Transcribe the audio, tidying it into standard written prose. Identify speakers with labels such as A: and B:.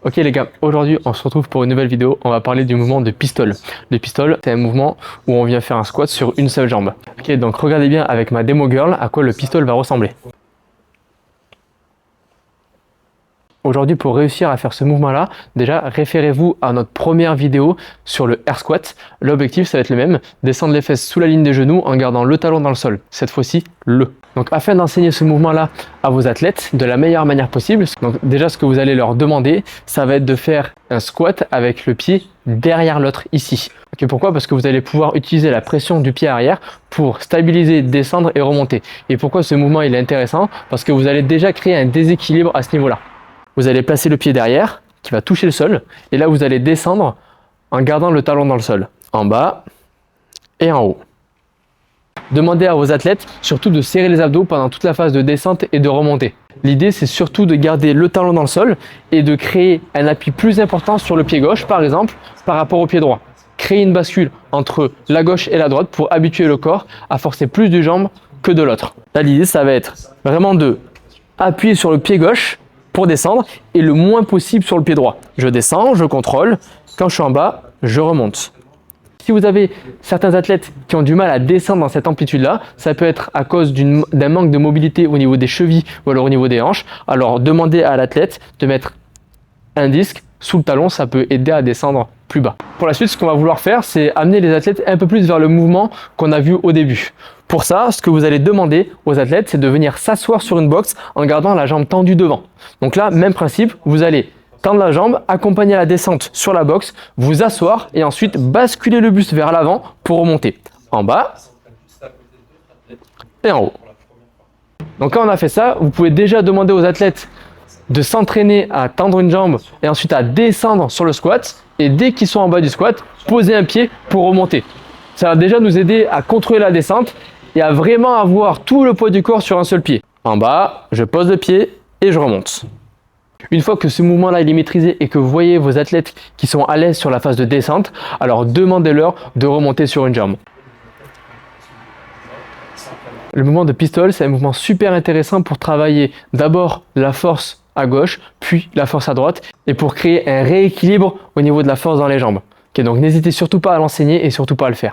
A: Ok les gars, aujourd'hui on se retrouve pour une nouvelle vidéo, on va parler du mouvement de pistol. Le pistol, c'est un mouvement où on vient faire un squat sur une seule jambe. Ok, donc regardez bien avec ma démo girl à quoi le pistol va ressembler. Aujourd'hui, pour réussir à faire ce mouvement-là, déjà référez-vous à notre première vidéo sur le air squat. L'objectif, ça va être le même, descendre les fesses sous la ligne des genoux en gardant le talon dans le sol. Cette fois-ci, le. Donc afin d'enseigner ce mouvement-là à vos athlètes de la meilleure manière possible, donc déjà ce que vous allez leur demander, ça va être de faire un squat avec le pied derrière l'autre ici. Okay, pourquoi? Parce que vous allez pouvoir utiliser la pression du pied arrière pour stabiliser, descendre et remonter. Et pourquoi ce mouvement il est intéressant? Parce que vous allez déjà créer un déséquilibre à ce niveau-là. Vous allez placer le pied derrière, qui va toucher le sol, et là vous allez descendre en gardant le talon dans le sol, en bas et en haut. Demandez à vos athlètes surtout de serrer les abdos pendant toute la phase de descente et de remontée. L'idée c'est surtout de garder le talon dans le sol et de créer un appui plus important sur le pied gauche, par exemple, par rapport au pied droit. Créer une bascule entre la gauche et la droite pour habituer le corps à forcer plus d'une jambe que de l'autre. Là l'idée ça va être vraiment de appuyer sur le pied gauche pour descendre et le moins possible sur le pied droit. Je descends, je contrôle. Quand je suis en bas, je remonte. Si vous avez certains athlètes qui ont du mal à descendre dans cette amplitude-là, ça peut être à cause d'un manque de mobilité au niveau des chevilles ou alors au niveau des hanches. Alors demandez à l'athlète de mettre un disque sous le talon, ça peut aider à descendre plus bas. Pour la suite, ce qu'on va vouloir faire, c'est amener les athlètes un peu plus vers le mouvement qu'on a vu au début. Pour ça, ce que vous allez demander aux athlètes, c'est de venir s'asseoir sur une box en gardant la jambe tendue devant. Donc là, même principe, vous allez tendre la jambe, accompagner la descente sur la box, vous asseoir et ensuite basculer le buste vers l'avant pour remonter en bas et en haut. Donc quand on a fait ça, vous pouvez déjà demander aux athlètes de s'entraîner à tendre une jambe et ensuite à descendre sur le squat, et dès qu'ils sont en bas du squat, poser un pied pour remonter. Ça va déjà nous aider à contrôler la descente et à vraiment avoir tout le poids du corps sur un seul pied. En bas, je pose le pied et je remonte. Une fois que ce mouvement-là est maîtrisé et que vous voyez vos athlètes qui sont à l'aise sur la phase de descente, alors demandez-leur de remonter sur une jambe. Le mouvement de pistol, c'est un mouvement super intéressant pour travailler d'abord la force à gauche, puis la force à droite, et pour créer un rééquilibre au niveau de la force dans les jambes. Okay, donc n'hésitez surtout pas à l'enseigner et surtout pas à le faire.